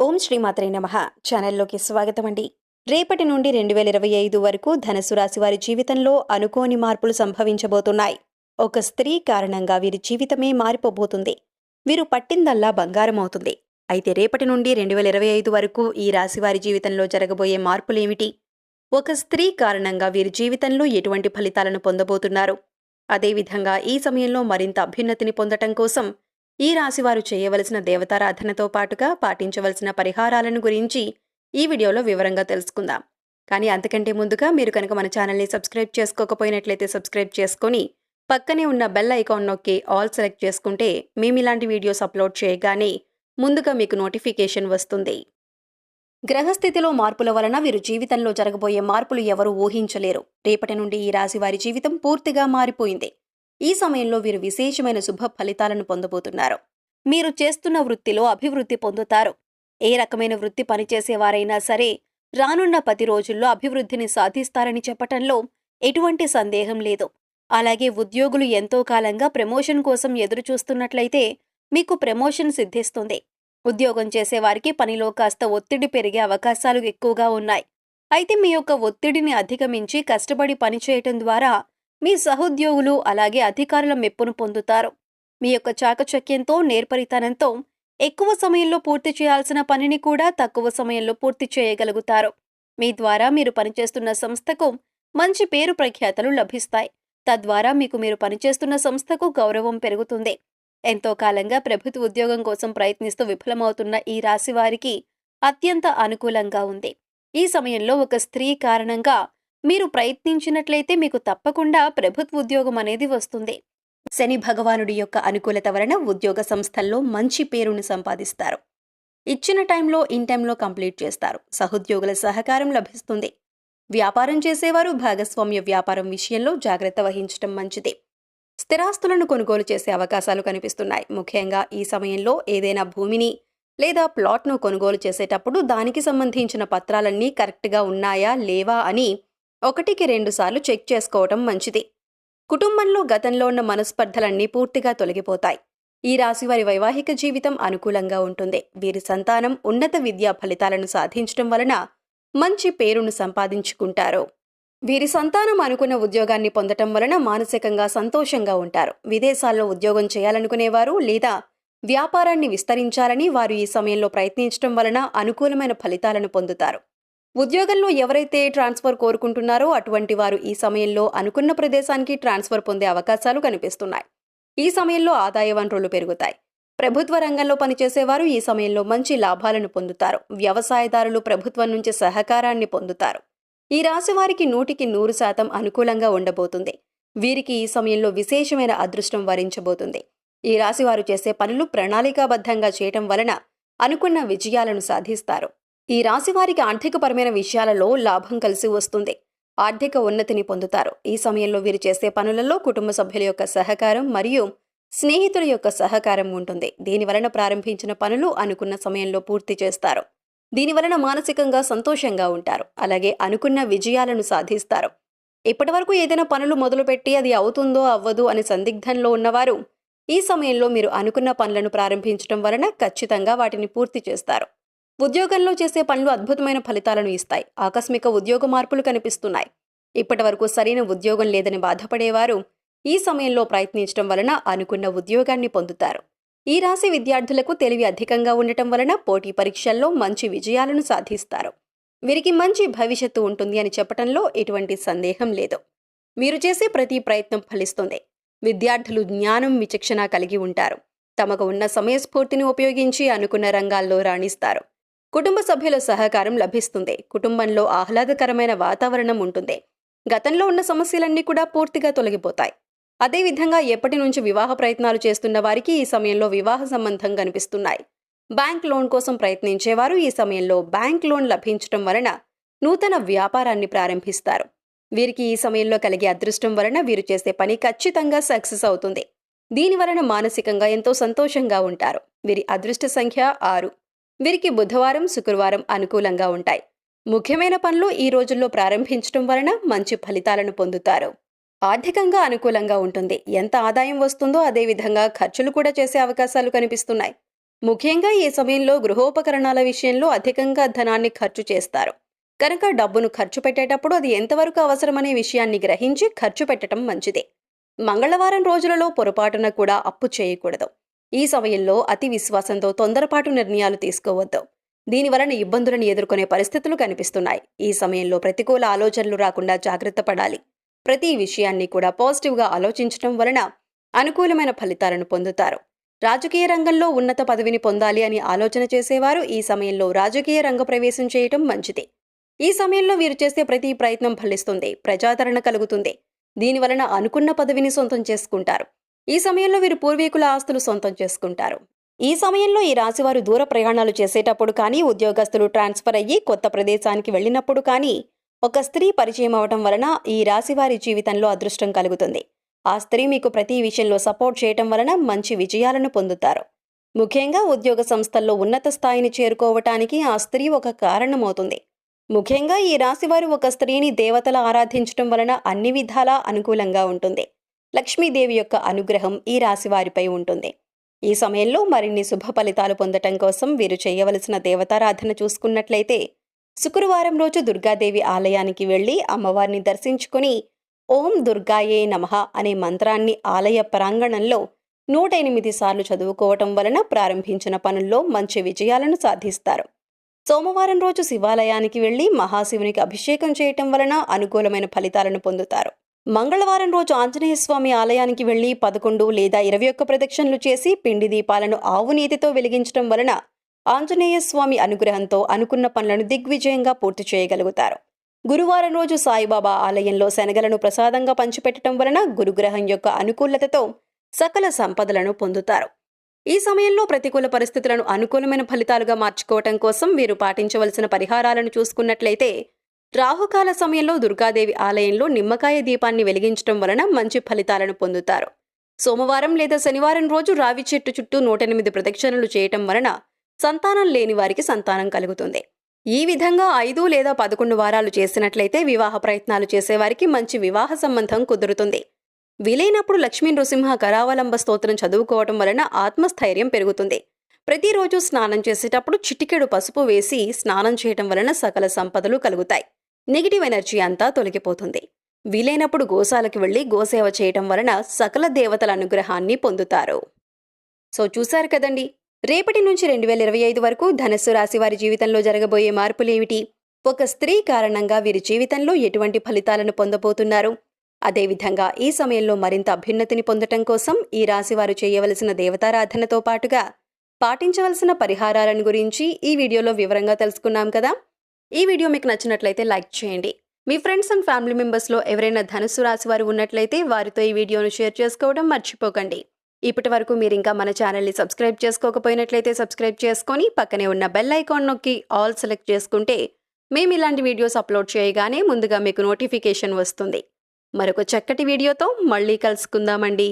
ఓం శ్రీమాత్రే నమః. ఛానల్లోకి స్వాగతం అండి. రేపటి నుండి 2025 వరకు ధనుసు రాశి వారి జీవితంలో అనుకోని మార్పులు సంభవించబోతున్నాయి. ఒక స్త్రీ కారణంగా వీరి జీవితమే మారిపోబోతుంది. వీరు పట్టిందల్లా బంగారం అవుతుంది. అయితే రేపటి నుండి 2025 వరకు ఈ రాశి వారి జీవితంలో జరగబోయే మార్పులేమిటి? ఒక స్త్రీ కారణంగా వీరి జీవితంలో ఎటువంటి ఫలితాలను పొందబోతున్నారు? అదేవిధంగా ఈ సమయంలో మరింత అభ్యున్నతిని పొందటం కోసం ఈ రాశివారు చేయవలసిన దేవతారాధనతో పాటుగా పాటించవలసిన పరిహారాలను గురించి ఈ వీడియోలో వివరంగా తెలుసుకుందాం. కానీ అంతకంటే ముందుగా మీరు కనుక మన ఛానల్ని సబ్స్క్రైబ్ చేసుకోకపోయినట్లయితే సబ్స్క్రైబ్ చేసుకొని పక్కనే ఉన్న బెల్ ఐకాన్ నొక్కి ఆల్ సెలెక్ట్ చేసుకుంటే మేము ఇలాంటి వీడియోస్ అప్లోడ్ చేయగానే ముందుగా మీకు నోటిఫికేషన్ వస్తుంది. గ్రహస్థితిలో మార్పుల వలన వీరు జీవితంలో జరగబోయే మార్పులు ఎవరూ ఊహించలేరు. రేపటి నుండి ఈ రాశి వారి జీవితం పూర్తిగా మారిపోయింది. ఈ సమయంలో వీరు విశేషమైన శుభ ఫలితాలను పొందబోతున్నారు. మీరు చేస్తున్న వృత్తిలో అభివృద్ధి పొందుతారు. ఏ రకమైన వృత్తి పనిచేసేవారైనా సరే రానున్న 10 రోజుల్లో అభివృద్ధిని సాధిస్తారని చెప్పటంలో ఎటువంటి సందేహం లేదు. అలాగే ఉద్యోగులు ఎంతో కాలంగా ప్రమోషన్ కోసం ఎదురుచూస్తున్నట్లయితే మీకు ప్రమోషన్ సిద్ధిస్తుంది. ఉద్యోగం చేసేవారికి పనిలో కాస్త ఒత్తిడి పెరిగే అవకాశాలు ఎక్కువగా ఉన్నాయి. అయితే మీ యొక్క ఒత్తిడిని అధిగమించి కష్టపడి పనిచేయటం ద్వారా మీ సహోద్యోగులు అలాగే అధికారుల మెప్పును పొందుతారు. మీ యొక్క చాకచక్యంతో నేర్పరితనంతో ఎక్కువ సమయంలో పూర్తి చేయాల్సిన పనిని కూడా తక్కువ సమయంలో పూర్తి చేయగలుగుతారు. మీ ద్వారా మీరు పనిచేస్తున్న సంస్థకు మంచి పేరు ప్రఖ్యాతలు లభిస్తాయి. తద్వారా మీరు పనిచేస్తున్న సంస్థకు గౌరవం పెరుగుతుంది. ఎంతో కాలంగా ప్రభుత్వ ఉద్యోగం కోసం ప్రయత్నిస్తూ విఫలమవుతున్న ఈ రాశి వారికి అత్యంత అనుకూలంగా ఉంది. ఈ సమయంలో ఒక స్త్రీ కారణంగా మీరు ప్రయత్నించినట్లయితే మీకు తప్పకుండా ప్రభుత్వ ఉద్యోగం అనేది వస్తుంది. శని భగవానుడి యొక్క అనుకూలత వలన ఉద్యోగ సంస్థల్లో మంచి పేరును సంపాదిస్తారు. ఇచ్చిన టైంలో ఇన్ టైంలో కంప్లీట్ చేస్తారు. సహోద్యోగుల సహకారం లభిస్తుంది. వ్యాపారం చేసేవారు భాగస్వామ్య వ్యాపారం విషయంలో జాగ్రత్త వహించడం మంచిది. స్థిరాస్తులను కొనుగోలు చేసే అవకాశాలు కనిపిస్తున్నాయి. ముఖ్యంగా ఈ సమయంలో ఏదైనా భూమిని లేదా ప్లాట్ను కొనుగోలు చేసేటప్పుడు దానికి సంబంధించిన పత్రాలన్నీ కరెక్ట్గా ఉన్నాయా లేవా అని 1-2 సార్లు చెక్ చేసుకోవటం మంచిది. కుటుంబంలో గతంలో ఉన్న మనస్పర్ధలన్నీ పూర్తిగా తొలగిపోతాయి. ఈ రాశివారి వైవాహిక జీవితం అనుకూలంగా ఉంటుంది. వీరి సంతానం ఉన్నత విద్యా ఫలితాలను సాధించడం వలన మంచి పేరును సంపాదించుకుంటారు. వీరి సంతానం అనుకున్న ఉద్యోగాన్ని పొందటం వలన మానసికంగా సంతోషంగా ఉంటారు. విదేశాల్లో ఉద్యోగం చేయాలనుకునేవారు లేదా వ్యాపారాన్ని విస్తరించాలని వారు ఈ సమయంలో ప్రయత్నించడం వలన అనుకూలమైన ఫలితాలను పొందుతారు. ఉద్యోగంలో ఎవరైతే ట్రాన్స్ఫర్ కోరుకుంటున్నారో అటువంటి వారు ఈ సమయంలో అనుకున్న ప్రదేశానికి ట్రాన్స్ఫర్ పొందే అవకాశాలు కనిపిస్తున్నాయి. ఈ సమయంలో ఆదాయ వనరులు పెరుగుతాయి. ప్రభుత్వ రంగంలో పనిచేసేవారు ఈ సమయంలో మంచి లాభాలను పొందుతారు. వ్యవసాయదారులు ప్రభుత్వం నుంచి సహకారాన్ని పొందుతారు. ఈ రాశి వారికి 100% అనుకూలంగా ఉండబోతుంది. వీరికి ఈ సమయంలో విశేషమైన అదృష్టం వరించబోతుంది. ఈ రాశి వారు చేసే పనులు ప్రణాళికాబద్ధంగా చేయటం వలన అనుకున్న విజయాలను సాధిస్తారు. ఈ రాశి వారికి ఆర్థికపరమైన విషయాలలో లాభం కలిసి వస్తుంది. ఆర్థిక ఉన్నతిని పొందుతారు. ఈ సమయంలో వీరు చేసే పనులలో కుటుంబ సభ్యుల యొక్క సహకారం మరియు స్నేహితుల యొక్క సహకారం ఉంటుంది. దీనివలన ప్రారంభించిన పనులు అనుకున్న సమయంలో పూర్తి చేస్తారు. దీనివలన మానసికంగా సంతోషంగా ఉంటారు. అలాగే అనుకున్న విజయాలను సాధిస్తారు. ఇప్పటివరకు ఏదైనా పనులు మొదలుపెట్టి అది అవుతుందో అవ్వదు అని సందిగ్ధంలో ఉన్నవారు ఈ సమయంలో మీరు అనుకున్న పనులను ప్రారంభించడం వలన ఖచ్చితంగా వాటిని పూర్తి చేస్తారు. ఉద్యోగంలో చేసే పనులు అద్భుతమైన ఫలితాలను ఇస్తాయి. ఆకస్మిక ఉద్యోగ మార్పులు కనిపిస్తున్నాయి. ఇప్పటివరకు సరైన ఉద్యోగం లేదని బాధపడేవారు ఈ సమయంలో ప్రయత్నించడం వలన అనుకున్న ఉద్యోగాన్ని పొందుతారు. ఈ రాశి విద్యార్థులకు తెలివి అధికంగా ఉండటం వలన పోటీ పరీక్షల్లో మంచి విజయాలను సాధిస్తారు. వీరికి మంచి భవిష్యత్తు ఉంటుంది అని చెప్పటంలో ఎటువంటి సందేహం లేదు. మీరు చేసే ప్రతి ప్రయత్నం ఫలిస్తుంది. విద్యార్థులు జ్ఞానం విచక్షణ కలిగి ఉంటారు. తమకు ఉన్న సమయస్ఫూర్తిని ఉపయోగించి అనుకున్న రంగాల్లో రాణిస్తారు. కుటుంబ సభ్యుల సహకారం లభిస్తుంది. కుటుంబంలో ఆహ్లాదకరమైన వాతావరణం ఉంటుంది. గతంలో ఉన్న సమస్యలన్నీ కూడా పూర్తిగా తొలగిపోతాయి. అదేవిధంగా ఎప్పటి నుంచి వివాహ ప్రయత్నాలు చేస్తున్న వారికి ఈ సమయంలో వివాహ సంబంధం కనిపిస్తున్నాయి. బ్యాంక్ లోన్ కోసం ప్రయత్నించేవారు ఈ సమయంలో బ్యాంక్ లోన్ లభించడం వలన నూతన వ్యాపారాన్ని ప్రారంభిస్తారు. వీరికి ఈ సమయంలో కలిగే అదృష్టం వలన వీరు చేసే పని ఖచ్చితంగా సక్సెస్ అవుతుంది. దీని వలన మానసికంగా ఎంతో సంతోషంగా ఉంటారు. వీరి అదృష్ట సంఖ్య 6. వీరికి బుధవారం శుక్రవారం అనుకూలంగా ఉంటాయి. ముఖ్యమైన పనులు ఈ రోజుల్లో ప్రారంభించడం వలన మంచి ఫలితాలను పొందుతారు. ఆర్థికంగా అనుకూలంగా ఉంటుంది. ఎంత ఆదాయం వస్తుందో అదేవిధంగా ఖర్చులు కూడా చేసే అవకాశాలు కనిపిస్తున్నాయి. ముఖ్యంగా ఈ సమయంలో గృహోపకరణాల విషయంలో అధికంగా ధనాన్ని ఖర్చు చేస్తారు. కనుక డబ్బును ఖర్చు పెట్టేటప్పుడు అది ఎంతవరకు అవసరమనే విషయాన్ని గ్రహించి ఖర్చు పెట్టడం మంచిదే. మంగళవారం రోజులలో పొరపాటున కూడా అప్పు చేయకూడదు. ఈ సమయంలో అతి విశ్వాసంతో తొందరపాటు నిర్ణయాలు తీసుకోవద్దు. దీనివలన ఇబ్బందులను ఎదుర్కొనే పరిస్థితులు కనిపిస్తున్నాయి. ఈ సమయంలో ప్రతికూల ఆలోచనలు రాకుండా జాగ్రత్త పడాలి. ప్రతి విషయాన్ని కూడా పాజిటివ్గా ఆలోచించడం వలన అనుకూలమైన ఫలితాలను పొందుతారు. రాజకీయ రంగంలో ఉన్నత పదవిని పొందాలి అని ఆలోచన చేసేవారు ఈ సమయంలో రాజకీయ రంగ ప్రవేశం చేయటం మంచిది. ఈ సమయంలో వీరు చేసే ప్రతి ప్రయత్నం ఫలిస్తుంది. ప్రజాదరణ కలుగుతుంది. దీనివలన అనుకున్న పదవిని సొంతం చేసుకుంటారు. ఈ సమయంలో వీరు పూర్వీకుల ఆస్తులు సొంతం చేసుకుంటారు. ఈ సమయంలో ఈ రాశివారు దూర ప్రయాణాలు చేసేటప్పుడు కానీ, ఉద్యోగస్తులు ట్రాన్స్ఫర్ అయ్యి కొత్త ప్రదేశానికి వెళ్ళినప్పుడు కానీ, ఒక స్త్రీ పరిచయం అవటం వలన ఈ రాశివారి జీవితంలో అదృష్టం కలుగుతుంది. ఆ స్త్రీ మీకు ప్రతి విషయంలో సపోర్ట్ చేయటం వలన మంచి విజయాలను పొందుతారు. ముఖ్యంగా ఉద్యోగ సంస్థల్లో ఉన్నత స్థాయిని చేరుకోవటానికి ఆ స్త్రీ ఒక కారణమవుతుంది. ముఖ్యంగా ఈ రాశివారు ఒక స్త్రీని దేవతలా ఆరాధించటం వలన అన్ని విధాలా అనుకూలంగా ఉంటుంది. లక్ష్మీదేవి యొక్క అనుగ్రహం ఈ రాశివారిపై ఉంటుంది. ఈ సమయంలో మరిన్ని శుభ ఫలితాలు పొందటం కోసం వీరు చేయవలసిన దేవతారాధన చూసుకున్నట్లయితే, శుక్రవారం రోజు దుర్గాదేవి ఆలయానికి వెళ్లి అమ్మవారిని దర్శించుకుని ఓం దుర్గాయే నమః అనే మంత్రాన్ని ఆలయ ప్రాంగణంలో 108 సార్లు చదువుకోవటం వలన ప్రారంభించిన పనుల్లో మంచి విజయాలను సాధిస్తారు. సోమవారం రోజు శివాలయానికి వెళ్లి మహాశివునికి అభిషేకం చేయటం వలన అనుకూలమైన ఫలితాలను పొందుతారు. మంగళవారం రోజు ఆంజనేయ స్వామి ఆలయానికి వెళ్లి 11 లేదా 21 ప్రదక్షిణలు చేసి పిండి దీపాలను ఆవు నేతితో వెలిగించడం వలన ఆంజనేయ స్వామి అనుగ్రహంతో అనుకున్న పనులను దిగ్విజయంగా పూర్తి చేయగలుగుతారు. గురువారం రోజు సాయిబాబా ఆలయంలో శనగలను ప్రసాదంగా పంచిపెట్టడం వలన గురుగ్రహం యొక్క అనుకూలతతో సకల సంపదలను పొందుతారు. ఈ సమయంలో ప్రతికూల పరిస్థితులను అనుకూలమైన ఫలితాలుగా మార్చుకోవటం కోసం వీరు పాటించవలసిన పరిహారాలను చూసుకున్నట్లయితే, రాహుకాల సమయంలో దుర్గాదేవి ఆలయంలో నిమ్మకాయ దీపాన్ని వెలిగించడం వలన మంచి ఫలితాలను పొందుతారు. సోమవారం లేదా శనివారం రోజు రావి చెట్టు చుట్టూ 108 ప్రదక్షిణలు చేయటం వలన సంతానం లేని వారికి సంతానం కలుగుతుంది. ఈ విధంగా 5 లేదా 11 వారాలు చేసినట్లయితే వివాహ ప్రయత్నాలు చేసేవారికి మంచి వివాహ సంబంధం కుదురుతుంది. వీలైనప్పుడు లక్ష్మీ నృసింహ కరావలంబ స్తోత్రం చదువుకోవటం వలన ఆత్మస్థైర్యం పెరుగుతుంది. ప్రతిరోజు స్నానం చేసేటప్పుడు చిటికెడు పసుపు వేసి స్నానం చేయటం వలన సకల సంపదలు కలుగుతాయి. నెగిటివ్ ఎనర్జీ అంతా తొలగిపోతుంది. వీలైనప్పుడు గోశాలకు వెళ్లి గోసేవ చేయటం వలన సకల దేవతల అనుగ్రహాన్ని పొందుతారు. సో చూశారు కదండి, రేపటి నుంచి 2025 వరకు ధనస్సు రాశి వారి జీవితంలో జరగబోయే మార్పులేమిటి, ఒక స్త్రీ కారణంగా వీరి జీవితంలో ఎటువంటి ఫలితాలను పొందబోతున్నారు, అదేవిధంగా ఈ సమయంలో మరింత అభ్యున్నతిని పొందటం కోసం ఈ రాశివారు చేయవలసిన దేవతారాధనతో పాటుగా పాటించవలసిన పరిహారాలను గురించి ఈ వీడియోలో వివరంగా తెలుసుకున్నాం కదా. ఈ వీడియో మీకు నచ్చినట్లయితే లైక్ చేయండి. మీ ఫ్రెండ్స్ అండ్ ఫ్యామిలీ మెంబర్స్లో ఎవరైనా ధనుస్సు రాశి వారు ఉన్నట్లయితే వారితో ఈ వీడియోను షేర్ చేసుకోవడం మర్చిపోకండి. ఇప్పటి వరకు మీరు ఇంకా మన ఛానల్ని సబ్స్క్రైబ్ చేసుకోకపోయినట్లయితే సబ్స్క్రైబ్ చేసుకొని పక్కనే ఉన్న బెల్ ఐకాన్ నొక్కి ఆల్ సెలెక్ట్ చేసుకుంటే మేము ఇలాంటి వీడియోస్ అప్లోడ్ చేయగానే ముందుగా మీకు నోటిఫికేషన్ వస్తుంది. మరొక చక్కటి వీడియోతో మళ్ళీ కలుసుకుందామండి.